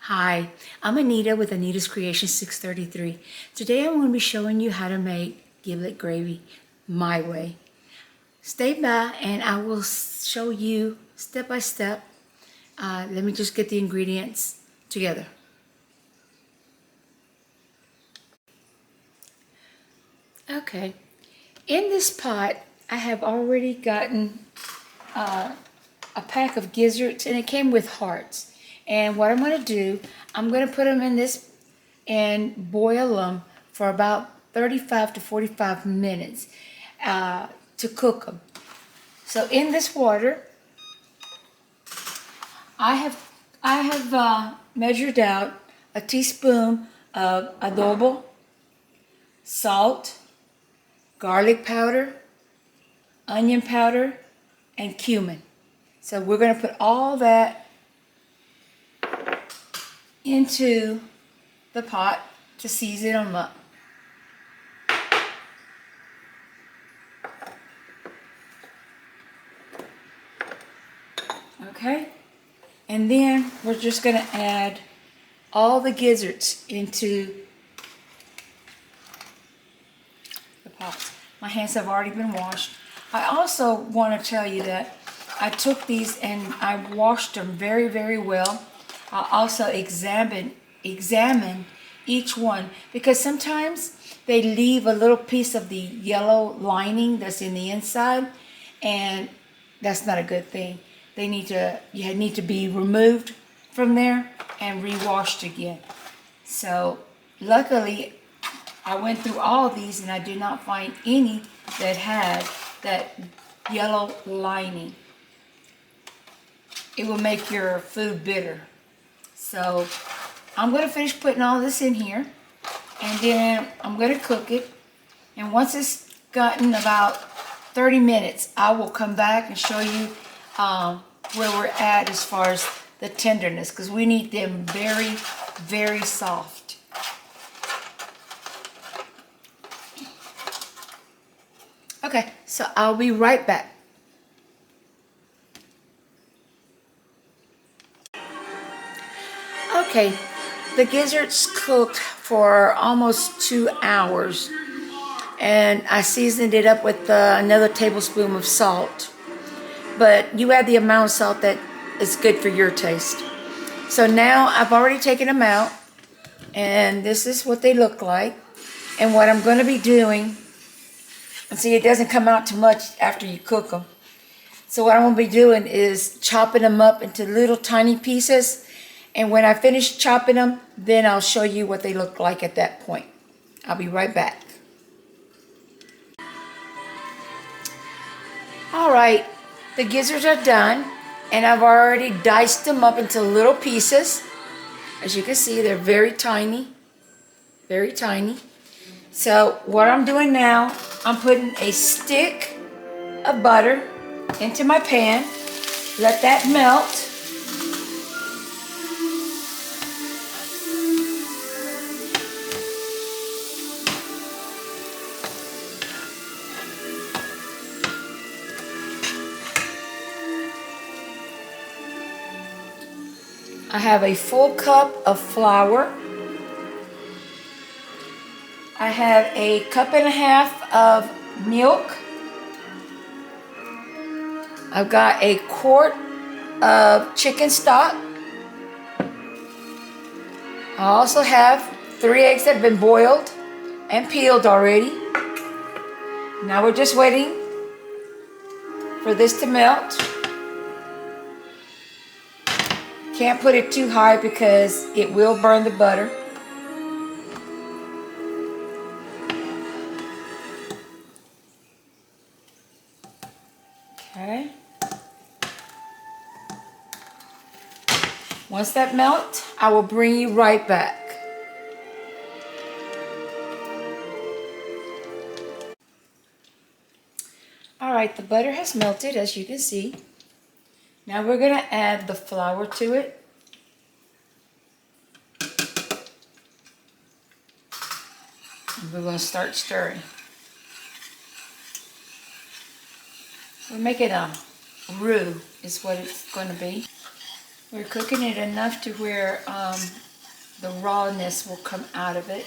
Hi, I'm Anita with Anita's Creation 633. Today I'm going to be showing you how to make giblet gravy my way. Stay by and I will show you step by step. Let me just get the ingredients together. Okay, in this pot I have already gotten a pack of gizzards, and it came with hearts. And what I'm going to do, I'm going to put them in this and boil them for about 35 to 45 minutes to cook them. So in this water, I have measured out a teaspoon of adobo, salt, garlic powder, onion powder, and cumin. So we're going to put all that into the pot to season them up. Okay? And then we're just going to add all the gizzards into the pot. My hands have already been washed. I also want to tell you that I took these and I washed them very, very well. I also examine each one because sometimes they leave a little piece of the yellow lining that's in the inside, and that's not a good thing. You need to be removed from there and re-washed again. So luckily I went through all of these and I did not find any that had that yellow lining. It will make your food bitter. So I'm going to finish putting all this in here, and then I'm going to cook it. And once it's gotten about 30 minutes, I will come back and show you where we're at as far as the tenderness, because we need them very, very soft. Okay, so I'll be right back. Okay, the gizzards cooked for almost 2 hours, and I seasoned it up with another tablespoon of salt. But you add the amount of salt that is good for your taste. So now I've already taken them out, and this is what they look like. And what I'm going to be doing, and see, it doesn't come out too much after you cook them. So what I'm going to be doing is chopping them up into little tiny pieces. And when I finish chopping them, then I'll show you what they look like at that point. I'll be right back. All right, the gizzards are done, and I've already diced them up into little pieces. As you can see, they're very tiny, very tiny. So what I'm doing now, I'm putting a stick of butter into my pan. Let that melt. I have a full cup of flour. I have a cup and a half of milk. I've got a quart of chicken stock. I also have 3 eggs that have been boiled and peeled already. Now we're just waiting for this to melt. Can't put it too high because it will burn the butter. Okay. Once that melts, I will bring you right back. All right, the butter has melted, as you can see. Now we're going to add the flour to it. And we're going to start stirring. We'll make it a roux is what it's going to be. We're cooking it enough to where the rawness will come out of it.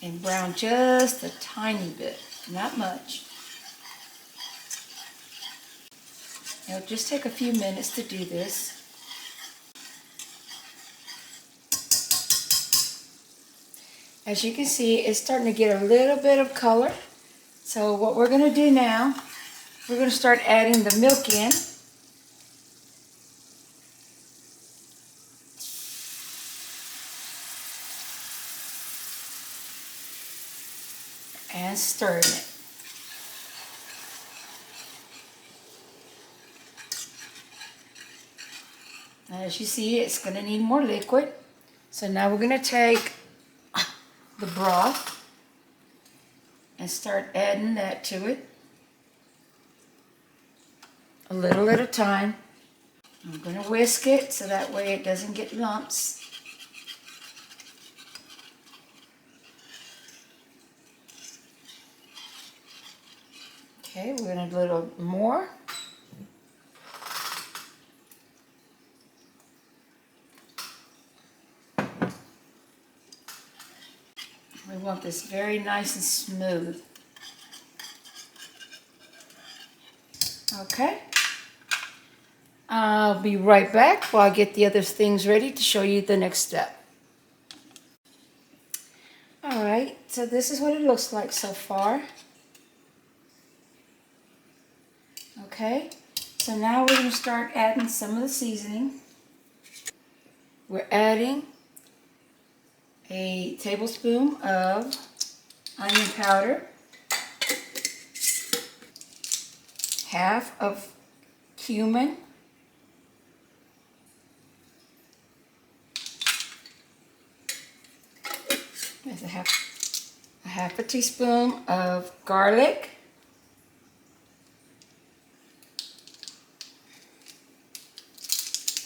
And brown just a tiny bit, not much. It'll just take a few minutes to do this. As you can see, it's starting to get a little bit of color. So what we're going to do now, we're going to start adding the milk in. And stirring it. As you see, it's going to need more liquid. So now we're going to take the broth and start adding that to it. A little at a time. I'm going to whisk it so that way it doesn't get lumps. Okay, we're going to do a little more. We want this very nice and smooth. Okay. I'll be right back while I get the other things ready to show you the next step. Alright, so this is what it looks like so far. Okay, so now we're going to start adding some of the seasoning. We're adding a tablespoon of onion powder, half of cumin, there's a half a teaspoon of garlic,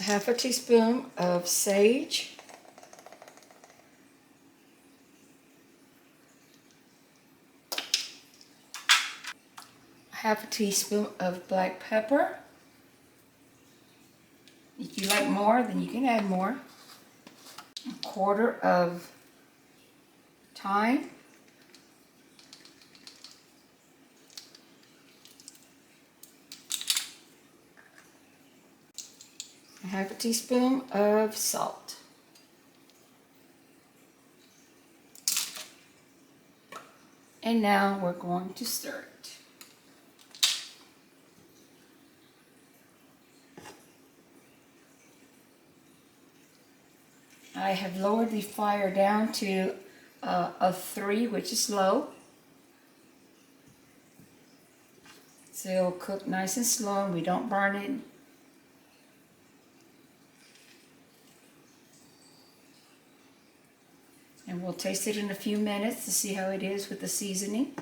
half a teaspoon of sage, half a teaspoon of black pepper. If you like more, then you can add more. A quarter of thyme, half a teaspoon of salt. And now we're going to stir it. I have lowered the fire down to a 3, which is low. So it'll cook nice and slow and we don't burn it. And we'll taste it in a few minutes to see how it is with the seasoning.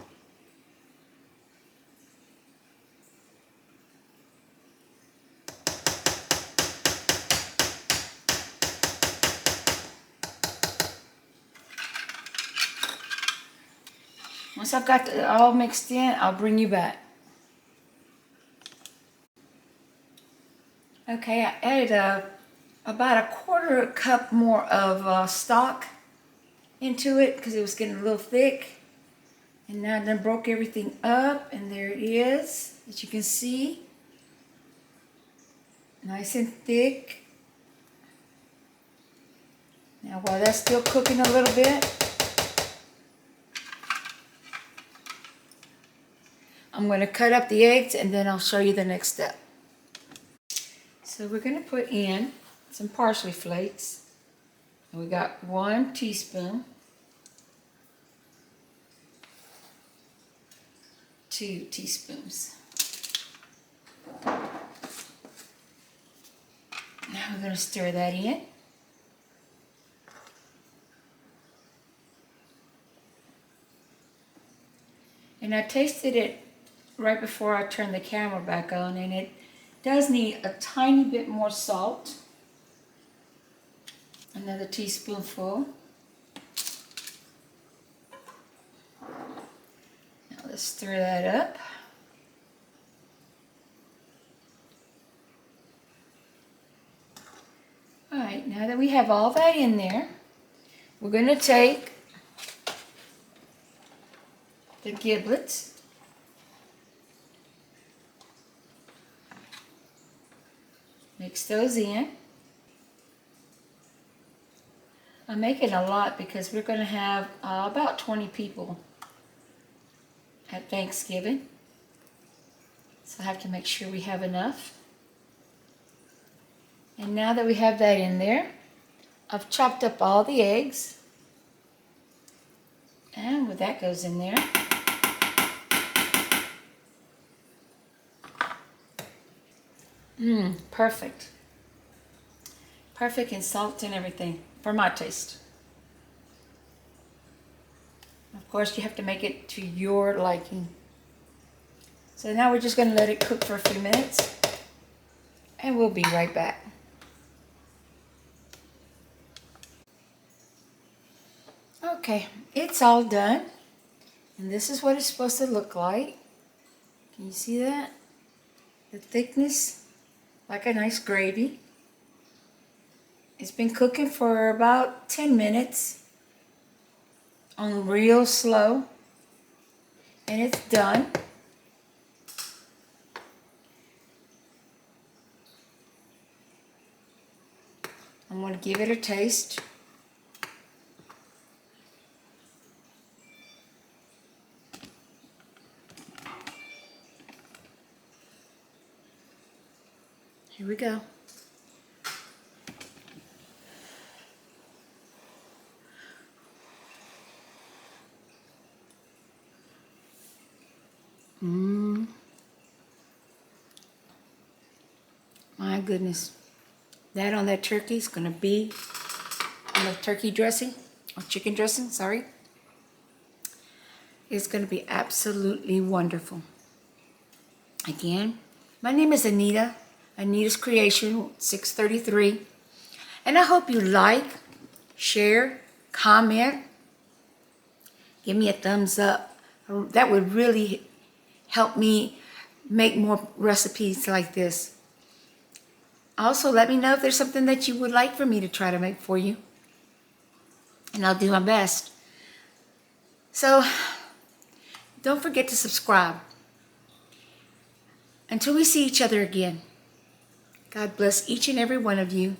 Once I've got it all mixed in, I'll bring you back. Okay, I added about a quarter cup more of stock into it because it was getting a little thick. And now I done broke everything up, and there it is, as you can see. Nice and thick. Now while that's still cooking a little bit, I'm going to cut up the eggs and then I'll show you the next step. So we're going to put in some parsley flakes. And we got 1 teaspoon, 2 teaspoons. Now we're going to stir that in. And I tasted it right before I turned the camera back on, and it does need a tiny bit more salt. Another teaspoonful. Now let's stir that up. right, now that we have all that in there, we're going to take the giblets, mix those in. I'm making a lot because we're going to have about 20 people at Thanksgiving. So I have to make sure we have enough. And now that we have that in there, I've chopped up all the eggs. And with that goes in there. Perfect. Perfect in salt and everything, for my taste. Of course, you have to make it to your liking. So now we're just going to let it cook for a few minutes. And we'll be right back. Okay, it's all done. And this is what it's supposed to look like. Can you see that? The thickness, like a nice gravy. It's been cooking for about 10 minutes on real slow. And it's done. I'm going to give it a taste. Here we go. My goodness. That on that turkey is going to be on the turkey dressing, or chicken dressing, sorry. It's going to be absolutely wonderful. Again, my name is Anita. Anita's Creation 633. And I hope you like, share, comment, give me a thumbs up. That would really help me make more recipes like this. Also, let me know if there's something that you would like for me to try to make for you. And I'll do my best. So, don't forget to subscribe. Until we see each other again, God bless each and every one of you.